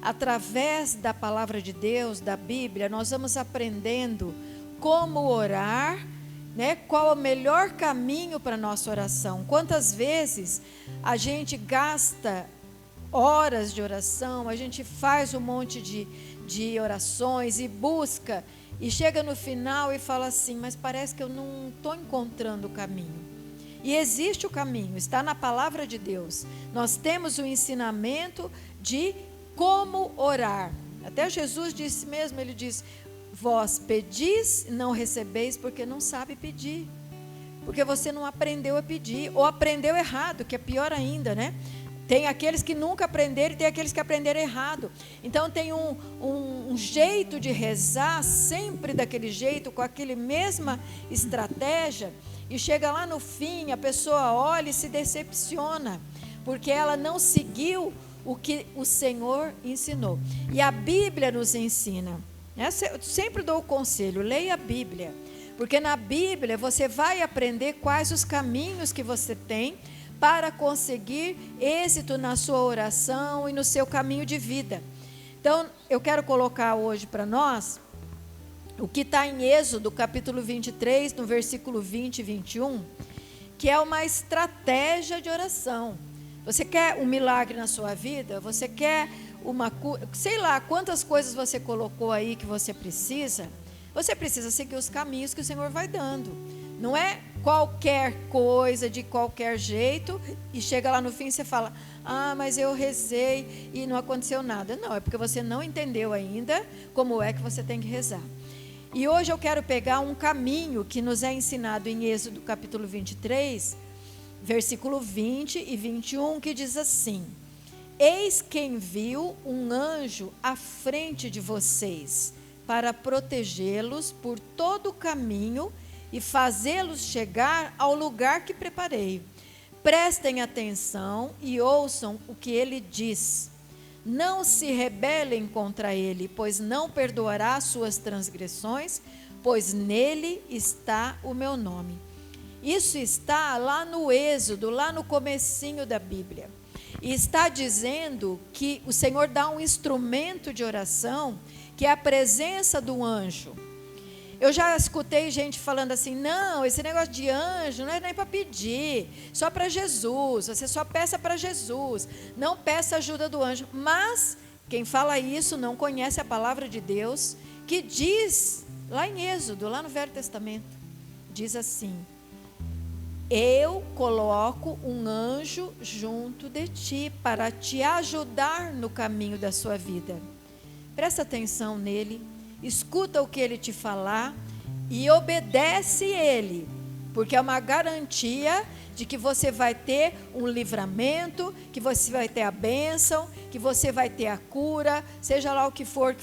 através da palavra de Deus, da Bíblia, nós vamos aprendendo como orar, né? Qual é o melhor caminho para a nossa oração. Quantas vezes a gente gasta horas de oração, a gente faz um monte de orações e busca, e chega no final e fala assim, mas parece que eu não estou encontrando o caminho. E existe o caminho, está na palavra de Deus. Nós temos o ensinamento de como orar. Até Jesus disse mesmo, ele diz, vós pedis e não recebeis porque não sabe pedir. Porque você não aprendeu a pedir, ou aprendeu errado, que é pior ainda, né? Tem aqueles que nunca aprenderam e tem aqueles que aprenderam errado. Então tem um jeito de rezar, sempre daquele jeito, com aquele mesma estratégia, e chega lá no fim, a pessoa olha e se decepciona, porque ela não seguiu o que o Senhor ensinou. E a Bíblia nos ensina. Eu sempre dou o conselho, leia a Bíblia, porque na Bíblia você vai aprender quais os caminhos que você tem para conseguir êxito na sua oração e no seu caminho de vida. Então, eu quero colocar hoje para nós o que está em Êxodo, capítulo 23, no versículo 20 e 21, que é uma estratégia de oração. Você quer um milagre na sua vida? Você quer uma cura? Sei lá quantas coisas você colocou aí que você precisa. Você precisa seguir os caminhos que o Senhor vai dando. Não é qualquer coisa, de qualquer jeito, e chega lá no fim e você fala, mas eu rezei e não aconteceu nada. Não, é porque você não entendeu ainda como é que você tem que rezar. E hoje eu quero pegar um caminho que nos é ensinado em Êxodo capítulo 23, versículo 20 e 21, que diz assim, eis que envio um anjo à frente de vocês, para protegê-los por todo o caminho e fazê-los chegar ao lugar que preparei. Prestem atenção e ouçam o que ele diz. Não se rebelem contra ele, pois não perdoará suas transgressões, pois nele está o meu nome. Isso está lá no Êxodo, lá no comecinho da Bíblia. E está dizendo que o Senhor dá um instrumento de oração, que é a presença do anjo. Eu já escutei gente falando assim, não, esse negócio de anjo não é nem para pedir, só para Jesus, você só peça para Jesus, não peça ajuda do anjo. Mas quem fala isso não conhece a palavra de Deus, que diz, lá em Êxodo, lá no Velho Testamento, diz assim, eu coloco um anjo junto de ti, para te ajudar no caminho da sua vida. Presta atenção nele, escuta o que ele te falar e obedece ele, porque é uma garantia de que você vai ter um livramento, que você vai ter a bênção, que você vai ter a cura, seja lá o que for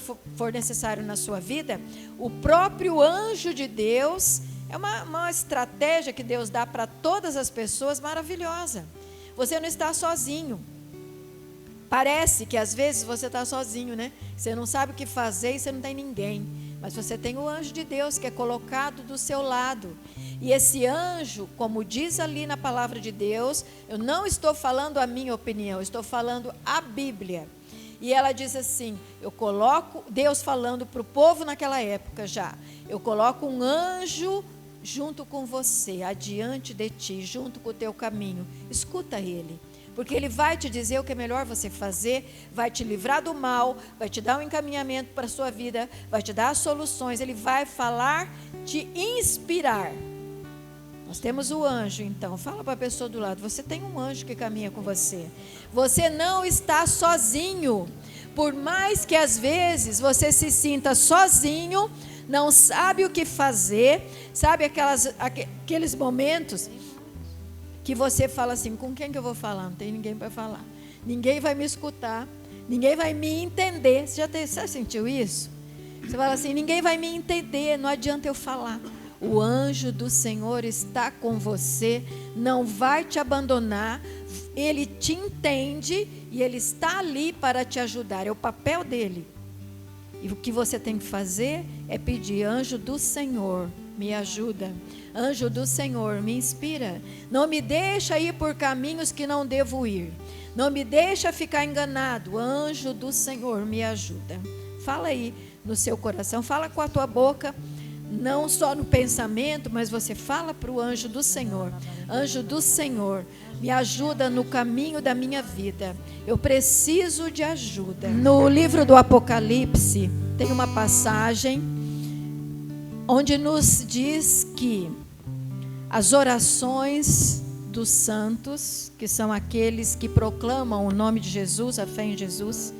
necessário na sua vida. O próprio anjo de Deus é uma estratégia que Deus dá para todas as pessoas maravilhosa. Você não está sozinho. Parece que às vezes você está sozinho, né? Você não sabe o que fazer e você não tem ninguém. Mas você tem o anjo de Deus que é colocado do seu lado. E esse anjo, como diz ali na palavra de Deus, eu não estou falando a minha opinião, estou falando a Bíblia. E ela diz assim, eu coloco, Deus falando para o povo naquela época já, eu coloco um anjo junto com você, adiante de ti, junto com o teu caminho. Escuta ele. Porque ele vai te dizer o que é melhor você fazer, vai te livrar do mal, vai te dar um encaminhamento para a sua vida, vai te dar as soluções, ele vai falar, te inspirar. Nós temos o anjo, então, fala para a pessoa do lado, você tem um anjo que caminha com você. Você não está sozinho, por mais que às vezes você se sinta sozinho, não sabe o que fazer, sabe aqueles momentos que você fala assim, com quem que eu vou falar? Não tem ninguém para falar. Ninguém vai me escutar. Ninguém vai me entender. Você já sentiu isso? Você fala assim, ninguém vai me entender, não adianta eu falar. O anjo do Senhor está com você, não vai te abandonar. Ele te entende e ele está ali para te ajudar. É o papel dele. E o que você tem que fazer é pedir, anjo do Senhor, me ajuda. Anjo do Senhor, me inspira. Não me deixa ir por caminhos que não devo ir. Não me deixa ficar enganado. Anjo do Senhor, me ajuda. Fala aí no seu coração, fala com a tua boca, não só no pensamento, mas você fala para o anjo do Senhor. Anjo do Senhor, me ajuda no caminho da minha vida. Eu preciso de ajuda. No livro do Apocalipse, tem uma passagem onde nos diz que as orações dos santos, que são aqueles que proclamam o nome de Jesus, a fé em Jesus,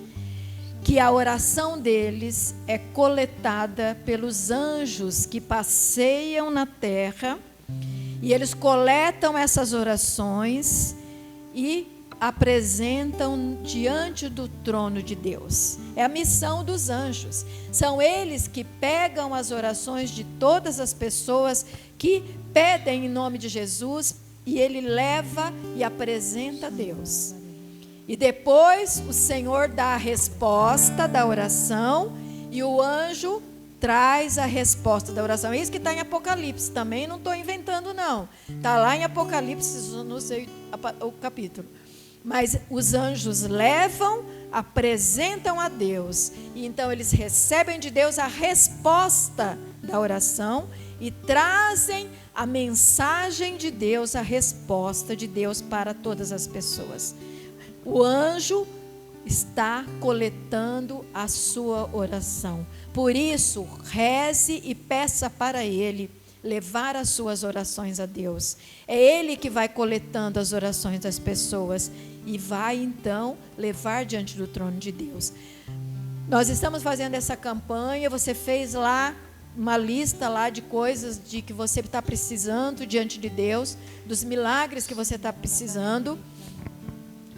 que a oração deles é coletada pelos anjos que passeiam na terra, e eles coletam essas orações e apresentam diante do trono de Deus. É a missão dos anjos. São eles que pegam as orações de todas as pessoas que pedem em nome de Jesus, e ele leva e apresenta a Deus. E depois o Senhor dá a resposta da oração, e o anjo traz a resposta da oração. É isso que está em Apocalipse, também não estou inventando não. Está lá em Apocalipse, não sei o capítulo. Mas os anjos levam, apresentam a Deus, e então eles recebem de Deus a resposta da oração e trazem a mensagem de Deus, a resposta de Deus para todas as pessoas. O anjo está coletando a sua oração. Por isso, reze e peça para ele levar as suas orações a Deus. É ele que vai coletando as orações das pessoas e vai então levar diante do trono de Deus. Nós estamos fazendo essa campanha, você fez lá uma lista lá de coisas de que você está precisando diante de Deus, dos milagres que você está precisando.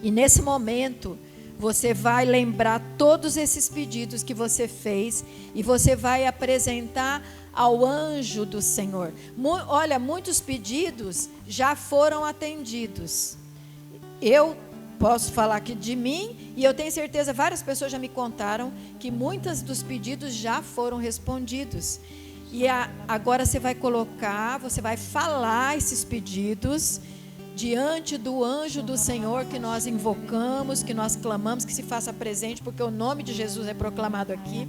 E nesse momento, você vai lembrar todos esses pedidos que você fez e você vai apresentar ao anjo do Senhor. Olha, muitos pedidos já foram atendidos. Eu posso falar aqui de mim, e eu tenho certeza, várias pessoas já me contaram que muitos dos pedidos já foram respondidos. E agora você vai colocar, você vai falar esses pedidos diante do anjo do Senhor que nós invocamos, que nós clamamos, que se faça presente, porque o nome de Jesus é proclamado aqui.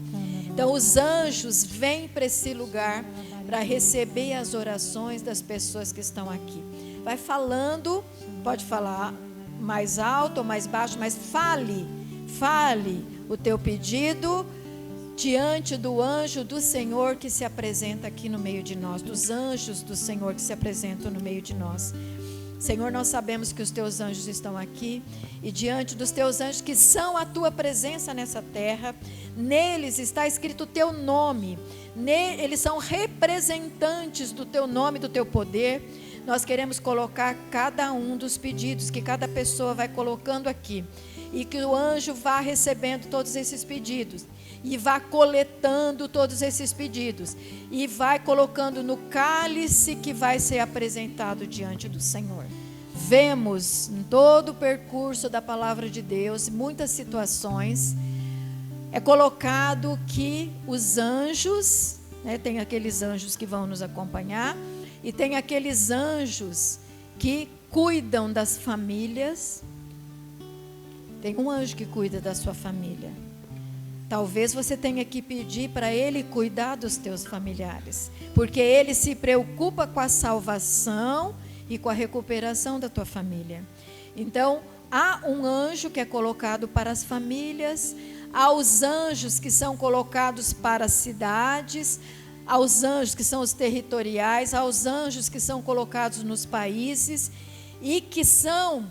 Então os anjos vêm para esse lugar para receber as orações das pessoas que estão aqui. Vai falando, pode falar mais alto ou mais baixo, mas fale o teu pedido diante do anjo do Senhor que se apresenta aqui no meio de nós, dos anjos do Senhor que se apresentam no meio de nós. Senhor, nós sabemos que os teus anjos estão aqui, e diante dos teus anjos que são a tua presença nessa terra, neles está escrito o teu nome, eles são representantes do teu nome, do teu poder. Nós queremos colocar cada um dos pedidos que cada pessoa vai colocando aqui, e que o anjo vá recebendo todos esses pedidos, e vá coletando todos esses pedidos, e vai colocando no cálice que vai ser apresentado diante do Senhor. Vemos em todo o percurso da palavra de Deus, muitas situações, é colocado que os anjos, tem aqueles anjos que vão nos acompanhar, e tem aqueles anjos que cuidam das famílias. Tem um anjo que cuida da sua família. Talvez você tenha que pedir para ele cuidar dos teus familiares, porque ele se preocupa com a salvação e com a recuperação da tua família. Então, há um anjo que é colocado para as famílias, há os anjos que são colocados para as cidades, há os anjos que são os territoriais, há os anjos que são colocados nos países e que são,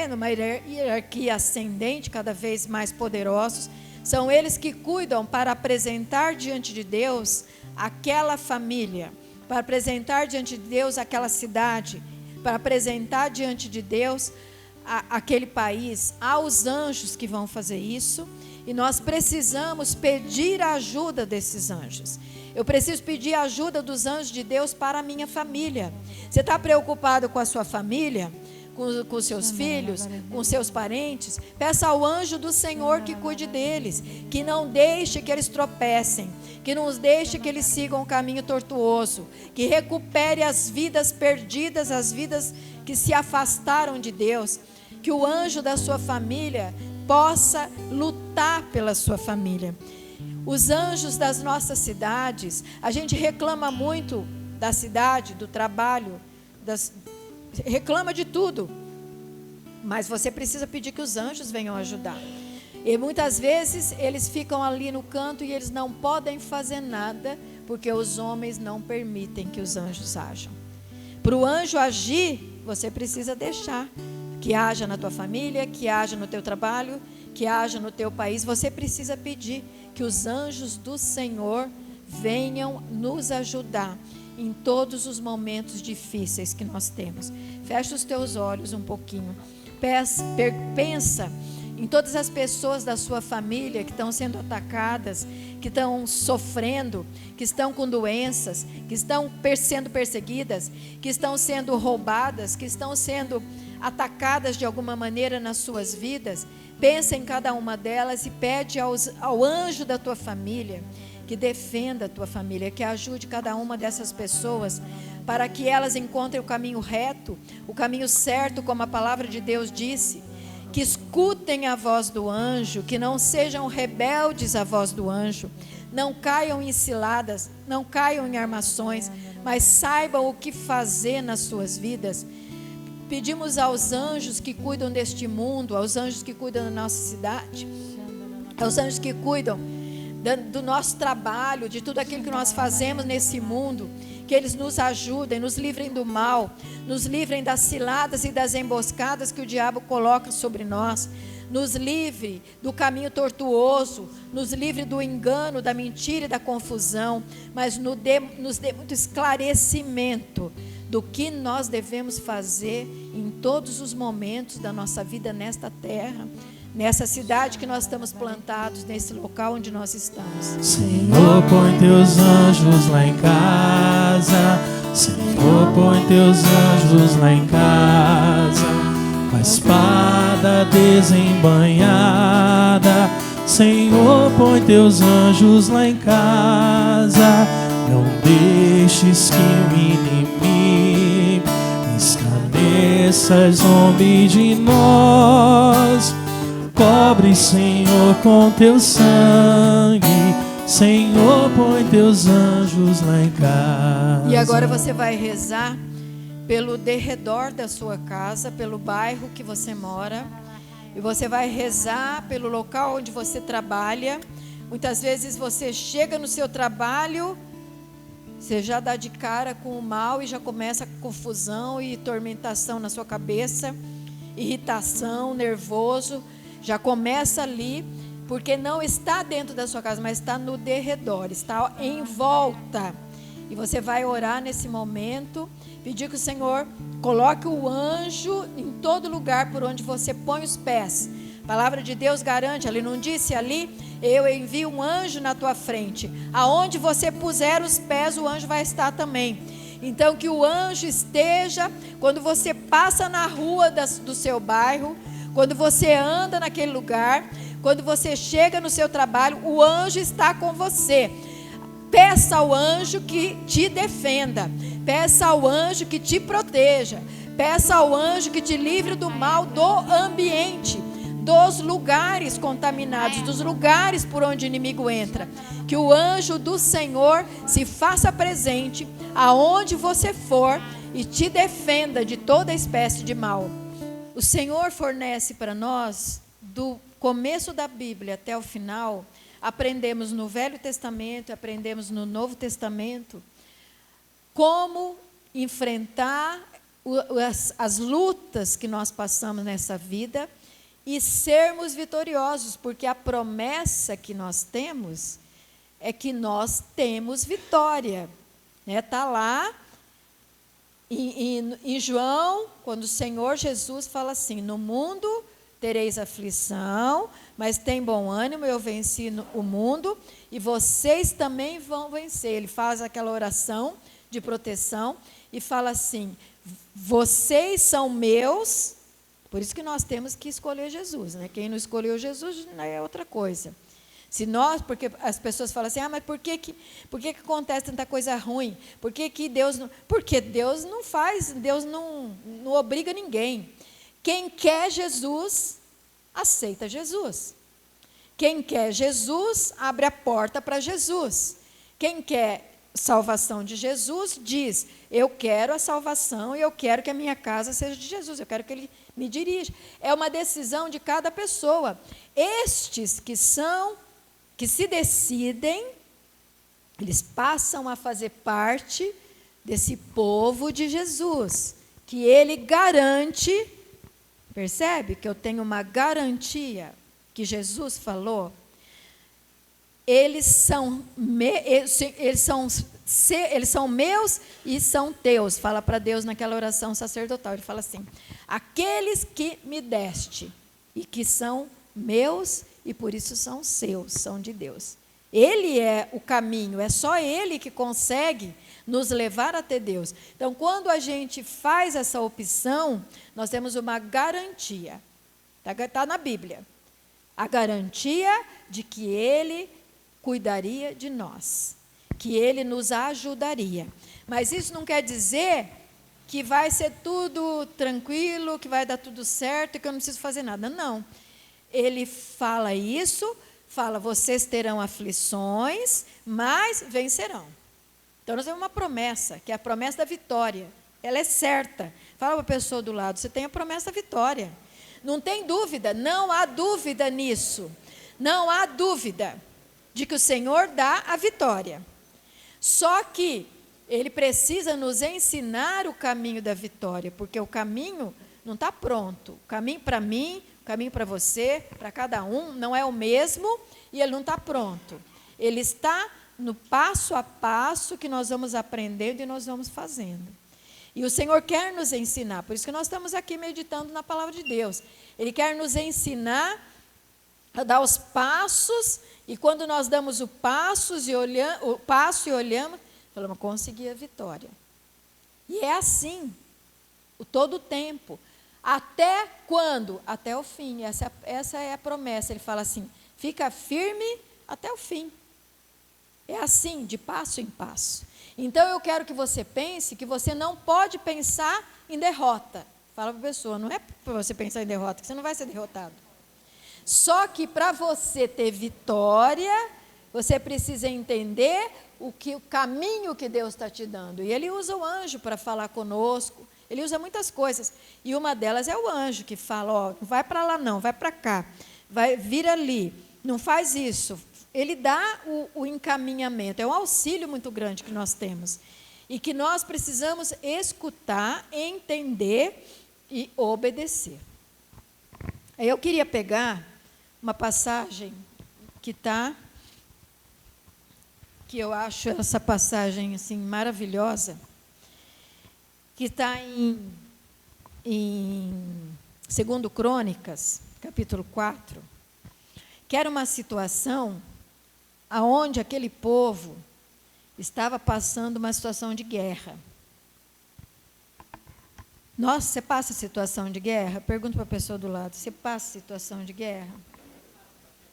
numa hierarquia ascendente, cada vez mais poderosos. São eles que cuidam para apresentar diante de Deus aquela família, para apresentar diante de Deus aquela cidade, para apresentar diante de Deus aquele país. Há os anjos que vão fazer isso, e nós precisamos pedir a ajuda desses anjos. Eu preciso pedir a ajuda dos anjos de Deus para a minha família. Você está preocupado com a sua família? com seus filhos, com seus parentes, peça ao anjo do Senhor que cuide deles, que não deixe que eles tropecem, que não deixe que eles sigam um caminho tortuoso, que recupere as vidas perdidas, as vidas que se afastaram de Deus, que o anjo da sua família possa lutar pela sua família. Os anjos das nossas cidades, a gente reclama muito da cidade, do trabalho, reclama de tudo, mas você precisa pedir que os anjos venham ajudar. E muitas vezes eles ficam ali no canto e eles não podem fazer nada, porque os homens não permitem que os anjos ajam. Para o anjo agir, você precisa deixar que haja na tua família, que haja no teu trabalho, que haja no teu país. Você precisa pedir que os anjos do Senhor venham nos ajudar em todos os momentos difíceis que nós temos. Fecha os teus olhos um pouquinho. Pensa em todas as pessoas da sua família que estão sendo atacadas, que estão sofrendo, que estão com doenças, que estão sendo perseguidas, que estão sendo roubadas, que estão sendo atacadas de alguma maneira nas suas vidas. Pensa em cada uma delas e pede ao anjo da tua família que defenda a tua família, que ajude cada uma dessas pessoas para que elas encontrem o caminho reto, o caminho certo, como a palavra de Deus disse, que escutem a voz do anjo, que não sejam rebeldes à voz do anjo, não caiam em ciladas, não caiam em armações, mas saibam o que fazer nas suas vidas. Pedimos aos anjos que cuidam deste mundo, aos anjos que cuidam da nossa cidade, aos anjos que cuidam do nosso trabalho, de tudo aquilo que nós fazemos nesse mundo, que eles nos ajudem, nos livrem do mal, nos livrem das ciladas e das emboscadas que o diabo coloca sobre nós, nos livre do caminho tortuoso, nos livre do engano, da mentira e da confusão, mas nos dê muito esclarecimento do que nós devemos fazer em todos os momentos da nossa vida nesta terra, nessa cidade que nós estamos plantados, nesse local onde nós estamos. Senhor, põe teus anjos lá em casa. Senhor, põe teus anjos lá em casa. Com a espada desembainhada. Senhor, põe teus anjos lá em casa. Não deixes que o inimigo escarneça, zombe de nós. Cobre, Senhor, com teu sangue. Senhor, põe teus anjos lá em casa. E agora você vai rezar pelo derredor da sua casa, pelo bairro que você mora. E você vai rezar pelo local onde você trabalha. Muitas vezes você chega no seu trabalho, você já dá de cara com o mal e já começa confusão e tormentação na sua cabeça, irritação, nervoso. Já começa ali, porque não está dentro da sua casa, mas está no derredor, está em volta. E você vai orar nesse momento, pedir que o Senhor coloque o anjo em todo lugar por onde você põe os pés. A palavra de Deus garante, ele não disse ali, eu envio um anjo na tua frente. Aonde você puser os pés, o anjo vai estar também. Então que o anjo esteja, quando você passa na rua do seu bairro, quando você anda naquele lugar, quando você chega no seu trabalho, o anjo está com você. Peça ao anjo que te defenda. Peça ao anjo que te proteja. Peça ao anjo que te livre do mal do ambiente, dos lugares contaminados, dos lugares por onde o inimigo entra. Que o anjo do Senhor se faça presente aonde você for e te defenda de toda espécie de mal. O Senhor fornece para nós, do começo da Bíblia até o final, aprendemos no Velho Testamento, aprendemos no Novo Testamento, como enfrentar as lutas que nós passamos nessa vida e sermos vitoriosos, porque a promessa que nós temos é que nós temos vitória. Está lá em João, quando o Senhor Jesus fala assim, no mundo tereis aflição, mas tem bom ânimo, eu venci o mundo e vocês também vão vencer. Ele faz aquela oração de proteção e fala assim, vocês são meus, por isso que nós temos que escolher Jesus, né? Quem não escolheu Jesus é outra coisa. Se nós, porque as pessoas falam assim, mas por que acontece tanta coisa ruim? Por que Deus não... Porque Deus não faz, Deus não obriga ninguém. Quem quer Jesus, aceita Jesus. Quem quer Jesus, abre a porta para Jesus. Quem quer salvação de Jesus, diz, eu quero a salvação e eu quero que a minha casa seja de Jesus, eu quero que Ele me dirija. É uma decisão de cada pessoa. Estes que se decidem, eles passam a fazer parte desse povo de Jesus, que Ele garante, percebe que eu tenho uma garantia, que Jesus falou, eles são meus e são teus, fala para Deus naquela oração sacerdotal, ele fala assim, aqueles que me deste, e que são meus, e por isso são seus, são de Deus. Ele é o caminho, é só Ele que consegue nos levar até Deus. Então, quando a gente faz essa opção, nós temos uma garantia, está na Bíblia, a garantia de que Ele cuidaria de nós, que Ele nos ajudaria. Mas isso não quer dizer que vai ser tudo tranquilo, que vai dar tudo certo e que eu não preciso fazer nada. Não. Ele fala isso, fala, vocês terão aflições, mas vencerão. Então, nós temos uma promessa, que é a promessa da vitória. Ela é certa. Fala para a pessoa do lado, você tem a promessa da vitória. Não tem dúvida, não há dúvida nisso. Não há dúvida de que o Senhor dá a vitória. Só que Ele precisa nos ensinar o caminho da vitória, porque o caminho não está pronto. O caminho para mim, o caminho para você, para cada um, não é o mesmo e ele não está pronto. Ele está no passo a passo que nós vamos aprendendo e nós vamos fazendo. E o Senhor quer nos ensinar, por isso que nós estamos aqui meditando na palavra de Deus. Ele quer nos ensinar a dar os passos, e quando nós damos o passo e olhamos, falamos, consegui a vitória. E é assim, todo o tempo. Até quando? Até o fim. Essa é a promessa. Ele fala assim, fica firme até o fim. É assim, de passo em passo. Então, eu quero que você pense que você não pode pensar em derrota. Fala para a pessoa, não é para você pensar em derrota, que você não vai ser derrotado. Só que para você ter vitória, você precisa entender o caminho que Deus está te dando. E Ele usa o anjo para falar conosco. Ele usa muitas coisas. E uma delas é o anjo que fala, ó, não vai para lá não, vai para cá. Vai vir ali, não faz isso. Ele dá o encaminhamento, é um auxílio muito grande que nós temos. E que nós precisamos escutar, entender e obedecer. Aí eu queria pegar uma passagem que eu acho essa passagem assim maravilhosa, que está em 2 Crônicas, capítulo 4, que era uma situação aonde aquele povo estava passando uma situação de guerra. Nossa, você passa situação de guerra? Pergunta para a pessoa do lado, você passa situação de guerra?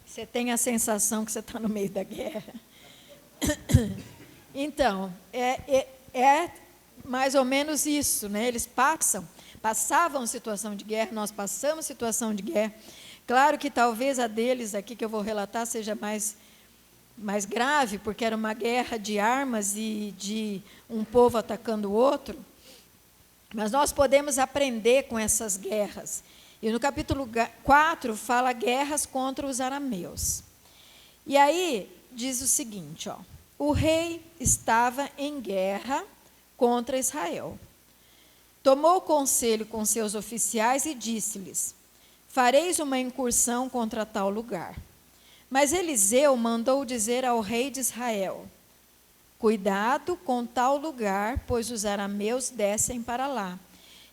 Você tem a sensação que você está no meio da guerra? Então, é mais ou menos isso, né? Eles passavam situação de guerra, nós passamos situação de guerra. Claro que talvez a deles aqui que eu vou relatar seja mais grave, porque era uma guerra de armas e de um povo atacando o outro. Mas nós podemos aprender com essas guerras. E no capítulo 4 fala guerras contra os arameus. E aí diz o seguinte, ó, o rei estava em guerra contra Israel. Tomou conselho com seus oficiais e disse-lhes, fareis uma incursão contra tal lugar. Mas Eliseu mandou dizer ao rei de Israel, cuidado com tal lugar, pois os arameus descem para lá.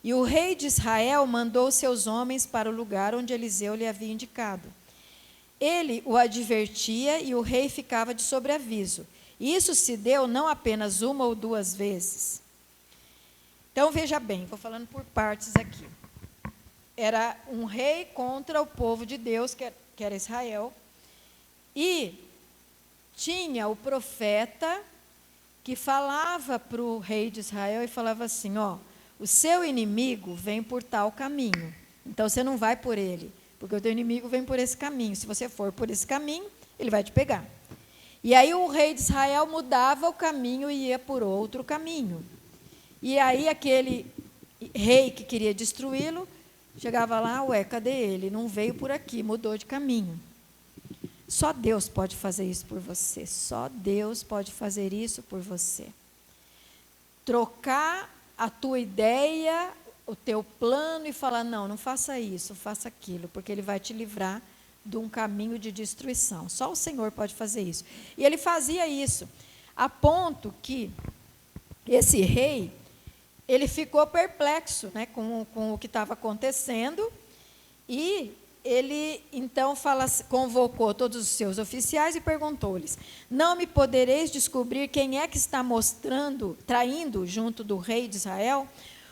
E o rei de Israel mandou seus homens para o lugar onde Eliseu lhe havia indicado. Ele o advertia e o rei ficava de sobreaviso. E isso se deu não apenas uma ou duas vezes. Então, veja bem, vou falando por partes aqui. Era um rei contra o povo de Deus, que era Israel, e tinha o profeta que falava para o rei de Israel e falava assim, ó, o seu inimigo vem por tal caminho, então você não vai por ele, porque o teu inimigo vem por esse caminho, se você for por esse caminho, ele vai te pegar. E aí o rei de Israel mudava o caminho e ia por outro caminho. E aí aquele rei que queria destruí-lo, chegava lá, ué, cadê ele? Não veio por aqui, mudou de caminho. Só Deus pode fazer isso por você. Só Deus pode fazer isso por você. Trocar a tua ideia, o teu plano e falar, não faça isso, faça aquilo, porque ele vai te livrar de um caminho de destruição. Só o Senhor pode fazer isso. E ele fazia isso, a ponto que esse rei, ele ficou perplexo, né, com o que estava acontecendo, e ele, então, convocou todos os seus oficiais e perguntou-lhes, não me podereis descobrir quem é que está traindo junto do rei de Israel?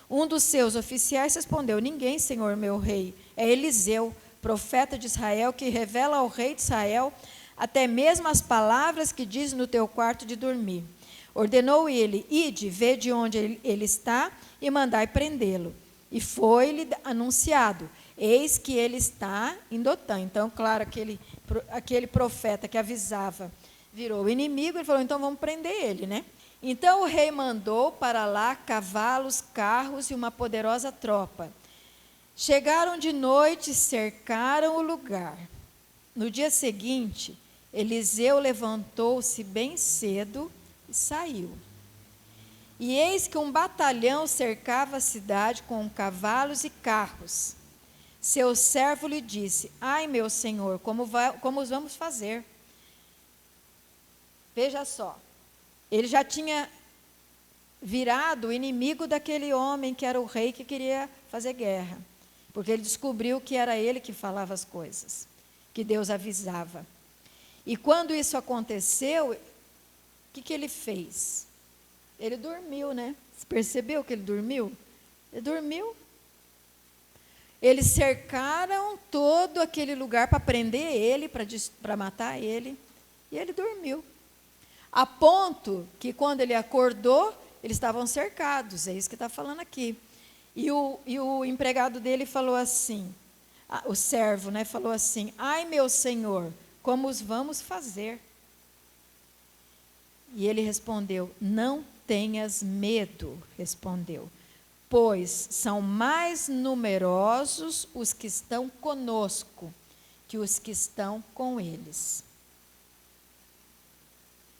Um dos seus oficiais respondeu, ninguém, senhor meu rei, é Eliseu, profeta de Israel, que revela ao rei de Israel até mesmo as palavras que diz no teu quarto de dormir. Ordenou ele, ide, vê de onde ele está e mandai prendê-lo. E foi-lhe anunciado, eis que ele está em Dotã. Então, claro, aquele profeta que avisava virou inimigo, ele falou, então vamos prender ele, né? Então o rei mandou para lá cavalos, carros e uma poderosa tropa. Chegaram de noite e cercaram o lugar. No dia seguinte, Eliseu levantou-se bem cedo e saiu. E eis que um batalhão cercava a cidade com cavalos e carros. Seu servo lhe disse, ai meu senhor, como vamos fazer? Veja só, ele já tinha virado o inimigo daquele homem que era o rei que queria fazer guerra, porque ele descobriu que era ele que falava as coisas, que Deus avisava. E quando isso aconteceu, o que ele fez? Ele dormiu, né? Você percebeu que ele dormiu? Ele dormiu. Eles cercaram todo aquele lugar para prender ele, para matar ele, e ele dormiu. A ponto que quando ele acordou, eles estavam cercados, é isso que está falando aqui. E o empregado dele falou assim, o servo, né, falou assim, ai meu senhor, como os vamos fazer? E ele respondeu, não tenhas medo, respondeu, pois são mais numerosos os que estão conosco que os que estão com eles.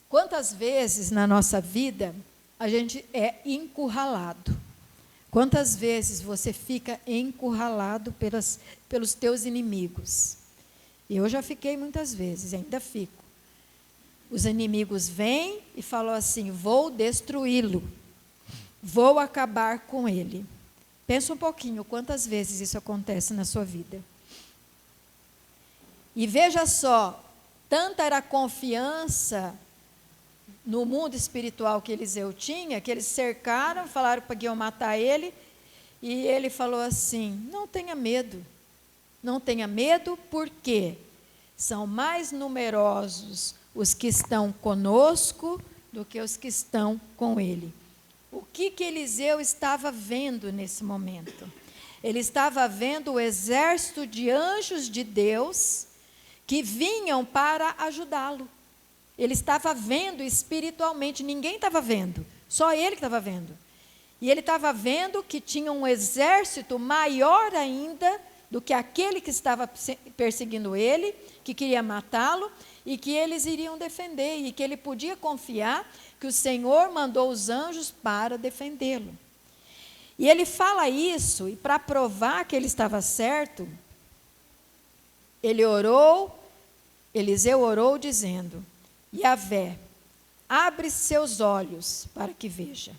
Quantas vezes na nossa vida a gente é encurralado? Quantas vezes você fica encurralado pelos teus inimigos? Eu já fiquei muitas vezes, ainda fico. Os inimigos vêm e falam assim, vou destruí-lo, vou acabar com ele. Pensa um pouquinho, quantas vezes isso acontece na sua vida. E veja só, tanta era a confiança no mundo espiritual que Eliseu tinha, que eles cercaram, falaram que iam matar ele, e ele falou assim, não tenha medo, porque são mais numerosos os que estão conosco do que os que estão com ele. O que Eliseu estava vendo nesse momento? Ele estava vendo o exército de anjos de Deus que vinham para ajudá-lo. Ele estava vendo espiritualmente, ninguém estava vendo, só ele que estava vendo. E ele estava vendo que tinha um exército maior ainda do que aquele que estava perseguindo ele, que queria matá-lo, e que eles iriam defender, e que ele podia confiar que o Senhor mandou os anjos para defendê-lo. E ele fala isso, e para provar que ele estava certo, Eliseu orou dizendo, Yahvé, abre seus olhos para que veja.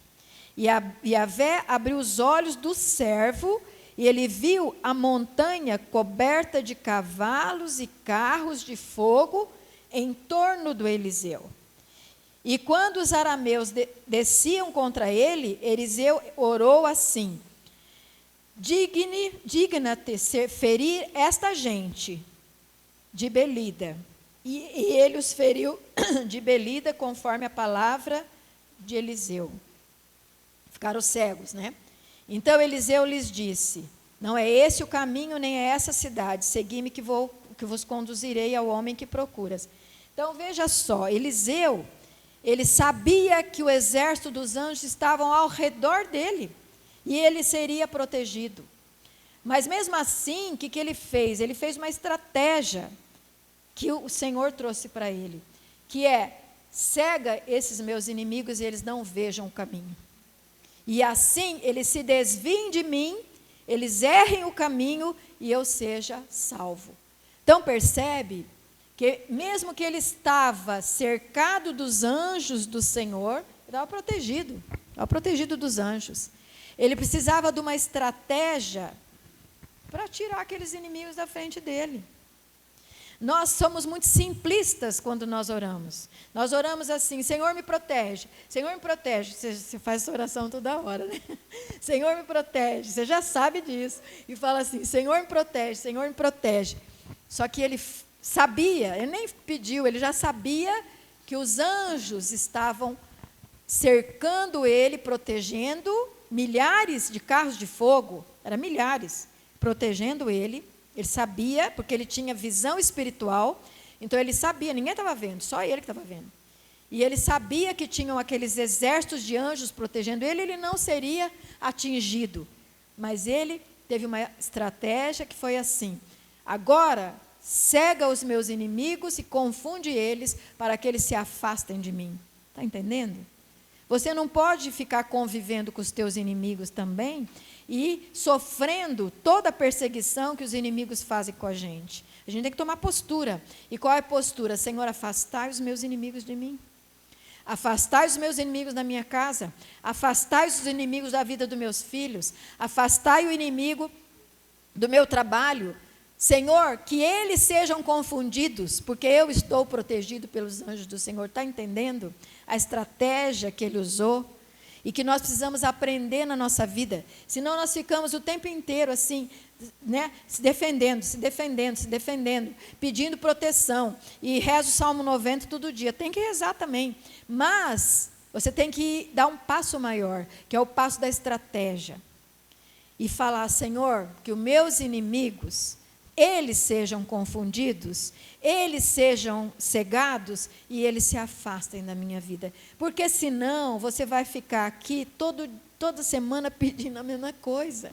E Yahvé abriu os olhos do servo, e ele viu a montanha coberta de cavalos e carros de fogo em torno do Eliseu. E quando os arameus desciam contra ele, Eliseu orou assim: digna-te ferir esta gente de Belida. E ele os feriu de Belida, conforme a palavra de Eliseu. Ficaram cegos, né? Então Eliseu lhes disse: não é esse o caminho, nem é essa cidade. Segui-me que vos conduzirei ao homem que procuras. Então veja só, Eliseu, ele sabia que o exército dos anjos estavam ao redor dele e ele seria protegido. Mas mesmo assim, o que ele fez? Ele fez uma estratégia que o Senhor trouxe para ele, que é: cega esses meus inimigos e eles não vejam o caminho. E assim eles se desviem de mim, eles errem o caminho e eu seja salvo. Então percebe que mesmo que ele estava cercado dos anjos do Senhor, ele estava protegido dos anjos. Ele precisava de uma estratégia para tirar aqueles inimigos da frente dele. Nós somos muito simplistas quando nós oramos. Nós oramos assim: Senhor, me protege. Senhor, me protege. Você faz essa oração toda hora, né? Senhor, me protege. Você já sabe disso. E fala assim: Senhor, me protege. Senhor, me protege. Só que ele sabia, ele nem pediu, ele já sabia que os anjos estavam cercando ele, protegendo, milhares de carros de fogo, eram milhares, protegendo ele. Ele sabia, porque ele tinha visão espiritual, então ele sabia, ninguém estava vendo, só ele que estava vendo. E ele sabia que tinham aqueles exércitos de anjos protegendo ele, ele não seria atingido. Mas ele teve uma estratégia que foi assim: agora, cega os meus inimigos e confunde eles para que eles se afastem de mim. Está entendendo? Você não pode ficar convivendo com os teus inimigos também e sofrendo toda a perseguição que os inimigos fazem com a gente. A gente tem que tomar postura. E qual é a postura? Senhor, afastai os meus inimigos de mim. Afastai os meus inimigos da minha casa. Afastai os inimigos da vida dos meus filhos. Afastai o inimigo do meu trabalho. Senhor, que eles sejam confundidos, porque eu estou protegido pelos anjos do Senhor. Está entendendo a estratégia que ele usou? E que nós precisamos aprender na nossa vida. Senão nós ficamos o tempo inteiro assim, né, se defendendo, pedindo proteção. E reza o Salmo 90 todo dia. Tem que rezar também. Mas você tem que dar um passo maior, que é o passo da estratégia. E falar: Senhor, que os meus inimigos, eles sejam confundidos, eles sejam cegados e eles se afastem da minha vida. Porque senão você vai ficar aqui toda semana pedindo a mesma coisa.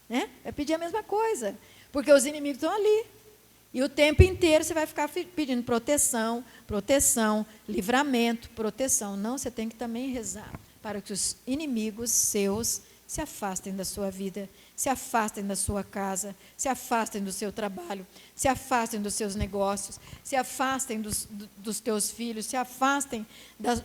Né? Vai pedir a mesma coisa, porque os inimigos estão ali. E o tempo inteiro você vai ficar pedindo proteção, livramento, proteção. Não, você tem que também rezar para que os inimigos seus se afastem da sua vida, se afastem da sua casa, se afastem do seu trabalho, se afastem dos seus negócios, se afastem dos teus filhos, se afastem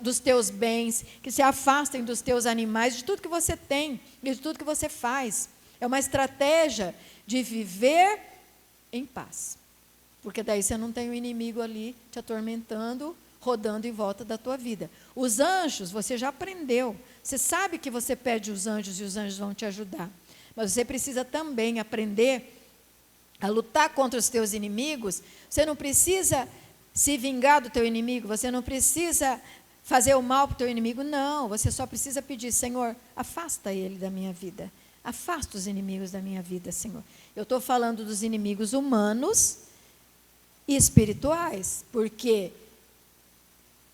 dos teus bens, que se afastem dos teus animais, de tudo que você tem, de tudo que você faz. É uma estratégia de viver em paz. Porque daí você não tem o inimigo ali te atormentando, rodando em volta da tua vida. Os anjos, você já aprendeu. Você sabe que você pede os anjos e os anjos vão te ajudar. Mas você precisa também aprender a lutar contra os teus inimigos. Você não precisa se vingar do teu inimigo, você não precisa fazer o mal para o teu inimigo, não. Você só precisa pedir: Senhor, afasta ele da minha vida. Afasta os inimigos da minha vida, Senhor. Eu estou falando dos inimigos humanos e espirituais, porque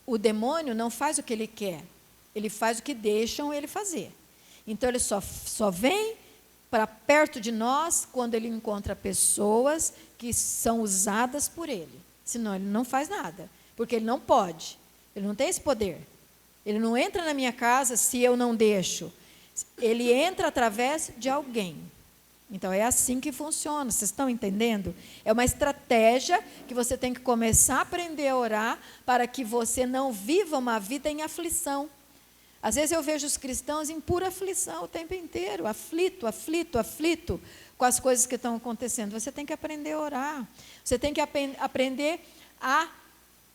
o demônio não faz o que ele quer, ele faz o que deixam ele fazer. Então ele só vem para perto de nós quando ele encontra pessoas que são usadas por ele. Senão ele não faz nada, porque ele não pode, ele não tem esse poder. Ele não entra na minha casa se eu não deixo. Ele entra através de alguém. Então é assim que funciona, vocês estão entendendo? É uma estratégia que você tem que começar a aprender a orar para que você não viva uma vida em aflição. Às vezes eu vejo os cristãos em pura aflição o tempo inteiro, aflito com as coisas que estão acontecendo. Você tem que aprender a orar, você tem que aprender a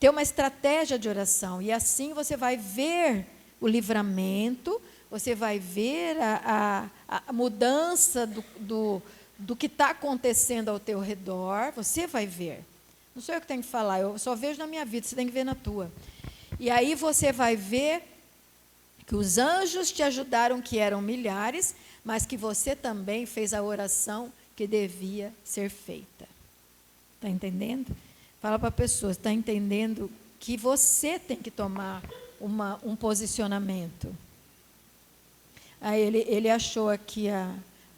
ter uma estratégia de oração. E assim você vai ver o livramento, você vai ver a mudança do que está acontecendo ao teu redor, você vai ver. Não sou eu que tenho que falar, eu só vejo na minha vida, você tem que ver na tua. E aí você vai ver que os anjos te ajudaram, que eram milhares, mas que você também fez a oração que devia ser feita. Está entendendo? Fala para a pessoa, está entendendo que você tem que tomar um posicionamento. Aí ele achou aqui a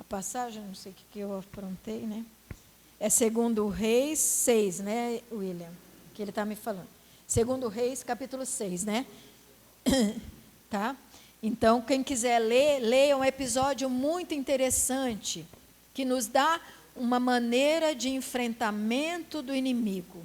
passagem, não sei o que eu aprontei, né? É 2 Reis 6, né, William? Que ele está me falando. 2 Reis, capítulo 6, né? Tá? Então, quem quiser ler, leia um episódio muito interessante, que nos dá uma maneira de enfrentamento do inimigo,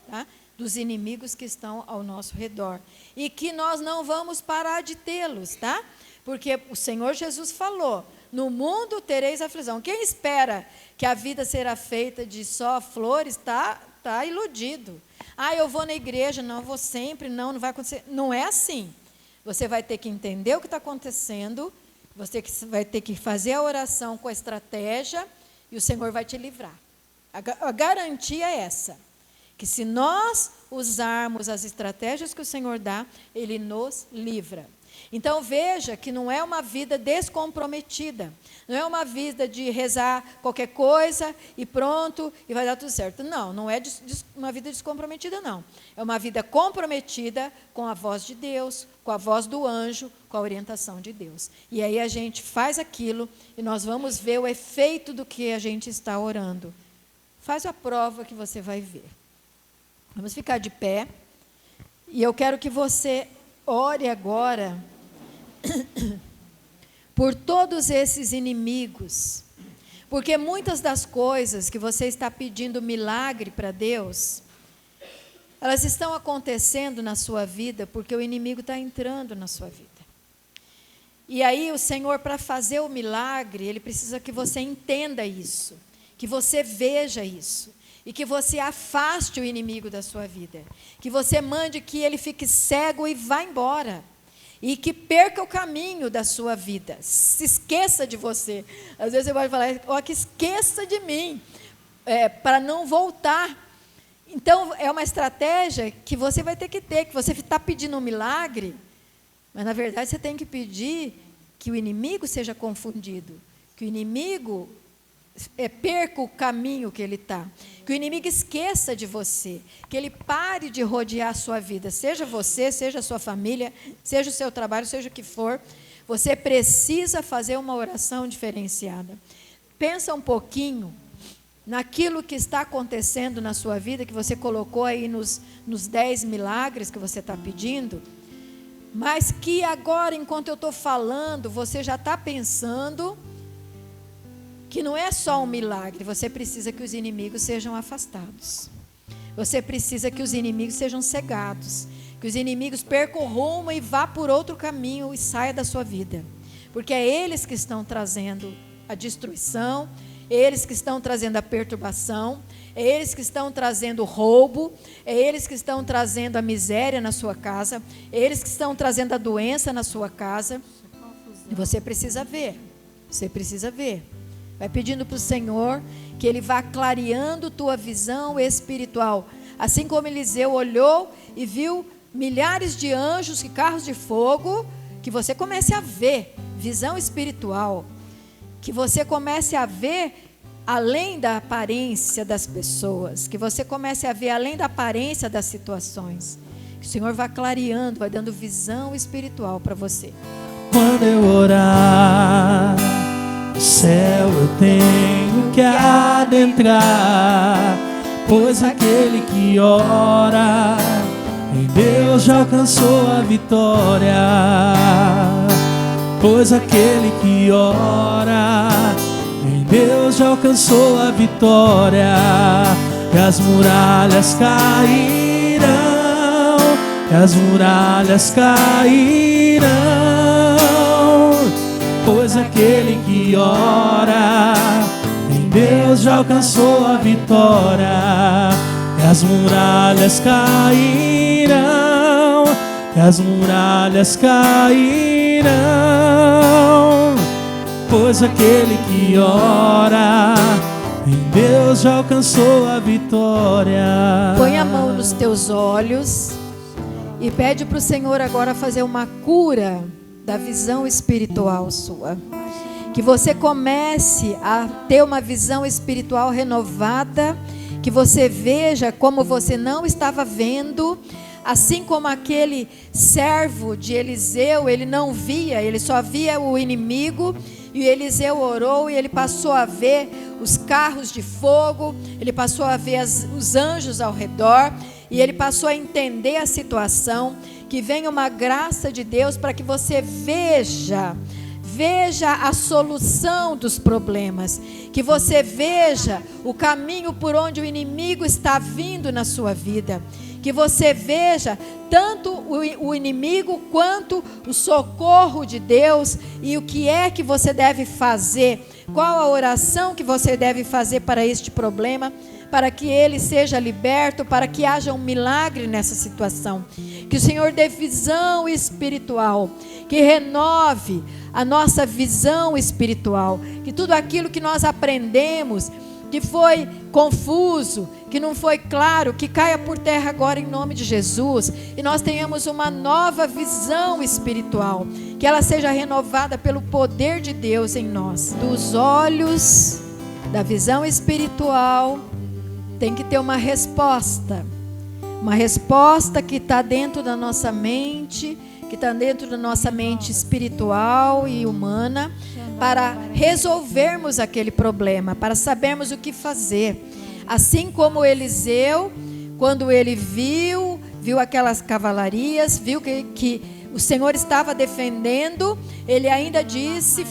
tá? Dos inimigos que estão ao nosso redor. E que nós não vamos parar de tê-los, tá? Porque o Senhor Jesus falou, no mundo tereis aflição. Quem espera que a vida será feita de só flores, tá iludido. Ah, eu vou na igreja, não vou sempre, não vai acontecer. Não é assim. Você vai ter que entender o que está acontecendo, você vai ter que fazer a oração com a estratégia, e o Senhor vai te livrar. A garantia é essa, que se nós usarmos as estratégias que o Senhor dá, Ele nos livra. Então veja que não é uma vida descomprometida, não é uma vida de rezar qualquer coisa e pronto, e vai dar tudo certo. Não é uma vida descomprometida, não. É uma vida comprometida com a voz de Deus, com a voz do anjo, com a orientação de Deus. E aí a gente faz aquilo e nós vamos ver o efeito do que a gente está orando. Faz a prova que você vai ver. Vamos ficar de pé. E eu quero que você ore agora por todos esses inimigos, porque muitas das coisas que você está pedindo milagre para Deus, elas estão acontecendo na sua vida porque o inimigo está entrando na sua vida. E aí o Senhor, para fazer o milagre, Ele precisa que você entenda isso, que você veja isso, e que você afaste o inimigo da sua vida, que você mande que ele fique cego e vá embora, e que perca o caminho da sua vida, se esqueça de você. Às vezes você pode falar, que esqueça de mim, para não voltar. Então é uma estratégia que você vai ter, que você está pedindo um milagre, mas na verdade você tem que pedir que o inimigo seja confundido, que o inimigo perca o caminho que ele está, que o inimigo esqueça de você, que ele pare de rodear a sua vida, seja você, seja a sua família, seja o seu trabalho, seja o que for. Você precisa fazer uma oração diferenciada. Pensa um pouquinho naquilo que está acontecendo na sua vida, que você colocou aí nos 10 milagres que você está pedindo, mas que agora, enquanto eu estou falando, você já está pensando que não é só um milagre, você precisa que os inimigos sejam afastados. Você precisa que os inimigos sejam cegados, que os inimigos percam o rumo e vá por outro caminho e saia da sua vida. Porque é eles que estão trazendo a destruição, é eles que estão trazendo a perturbação, é eles que estão trazendo o roubo, é eles que estão trazendo a miséria na sua casa, é eles que estão trazendo a doença na sua casa. E você precisa ver, você precisa ver. Vai pedindo para o Senhor que Ele vá clareando tua visão espiritual. Assim como Eliseu olhou e viu milhares de anjos e carros de fogo, que você comece a ver visão espiritual. Que você comece a ver além da aparência das pessoas. Que você comece a ver além da aparência das situações. Que o Senhor vá clareando, vai dando visão espiritual para você. Quando eu orar, no céu eu tenho que adentrar, pois aquele que ora em Deus já alcançou a vitória. Pois aquele que ora em Deus já alcançou a vitória. E as muralhas cairão, e as muralhas cairão, pois aquele que ora em Deus já alcançou a vitória. e as muralhas cairão, e as muralhas cairão, pois aquele que ora em Deus já alcançou a vitória. Põe a mão nos teus olhos e pede para o Senhor agora fazer uma cura da visão espiritual sua. Que você comece a ter uma visão espiritual renovada, que você veja como você não estava vendo, assim como aquele servo de Eliseu, ele não via, ele só via o inimigo, e Eliseu orou e ele passou a ver os carros de fogo, ele passou a ver os anjos ao redor, e ele passou a entender a situação. Que venha uma graça de Deus para que você veja a solução dos problemas, que você veja o caminho por onde o inimigo está vindo na sua vida, que você veja tanto o inimigo quanto o socorro de Deus, e o que é que você deve fazer, qual a oração que você deve fazer para este problema, para que ele seja liberto, para que haja um milagre nessa situação. Que o Senhor dê visão espiritual, que renove a nossa visão espiritual, que tudo aquilo que nós aprendemos, que foi confuso, que não foi claro, que caia por terra agora em nome de Jesus, e nós tenhamos uma nova visão espiritual, que ela seja renovada pelo poder de Deus em nós. Dos olhos da visão espiritual tem que ter uma resposta que está dentro da nossa mente, que está dentro da nossa mente espiritual e humana, para resolvermos aquele problema, para sabermos o que fazer. Assim como Eliseu, quando ele viu aquelas cavalarias, viu que o Senhor estava defendendo, ele ainda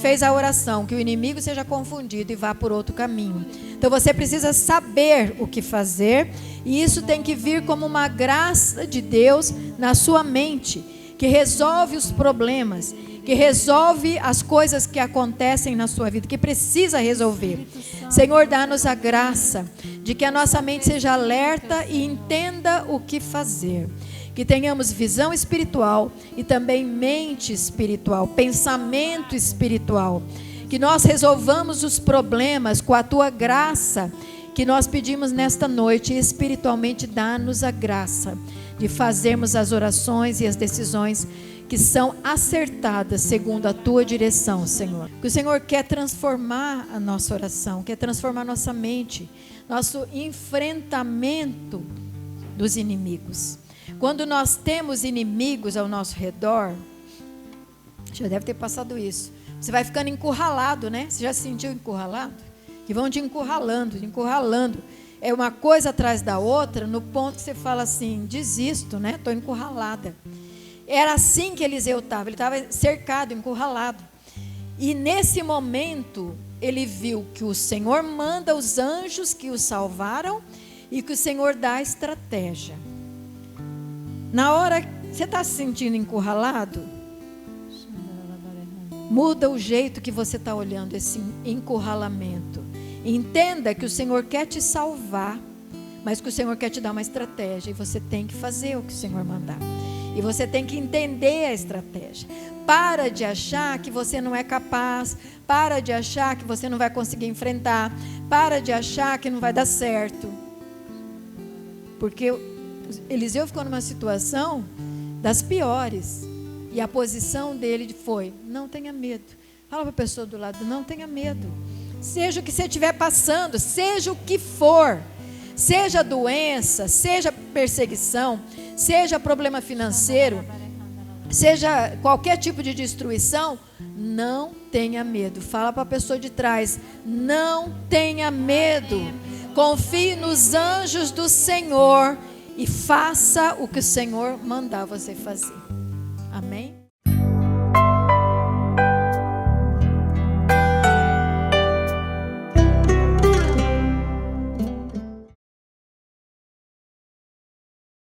fez a oração, que o inimigo seja confundido e vá por outro caminho. Então você precisa saber o que fazer, e isso tem que vir como uma graça de Deus na sua mente, que resolve os problemas, que resolve as coisas que acontecem na sua vida, que precisa resolver. Senhor, dá-nos a graça de que a nossa mente seja alerta e entenda o que fazer. Que tenhamos visão espiritual e também mente espiritual, pensamento espiritual. Que nós resolvamos os problemas com a Tua graça, que nós pedimos nesta noite, e espiritualmente dá-nos a graça de fazermos as orações e as decisões que são acertadas segundo a Tua direção, Senhor. Que o Senhor quer transformar a nossa oração, quer transformar nossa mente, nosso enfrentamento dos inimigos. Quando nós temos inimigos ao nosso redor, já deve ter passado isso, você vai ficando encurralado, né? Você já se sentiu encurralado? Que vão te encurralando, é uma coisa atrás da outra, no ponto que você fala assim, desisto, né? Estou encurralada. Era assim que Eliseu estava, ele estava cercado, encurralado. E nesse momento, ele viu que o Senhor manda os anjos que o salvaram e que o Senhor dá a estratégia. Na hora que você está se sentindo encurralado, muda o jeito que você está olhando esse encurralamento. Entenda que o Senhor quer te salvar, mas que o Senhor quer te dar uma estratégia, e você tem que fazer o que o Senhor mandar. E você tem que entender a estratégia. Para de achar que você não é capaz, para de achar que você não vai conseguir enfrentar, para de achar que não vai dar certo. Porque Eliseu ficou numa situação das piores, e a posição dele foi: não tenha medo. Fala para a pessoa do lado: não tenha medo. Seja o que você estiver passando, seja o que for, seja doença, seja perseguição, seja problema financeiro, seja qualquer tipo de destruição, não tenha medo. Fala para a pessoa de trás: não tenha medo. Confie nos anjos do Senhor e faça o que o Senhor mandar você fazer. Amém?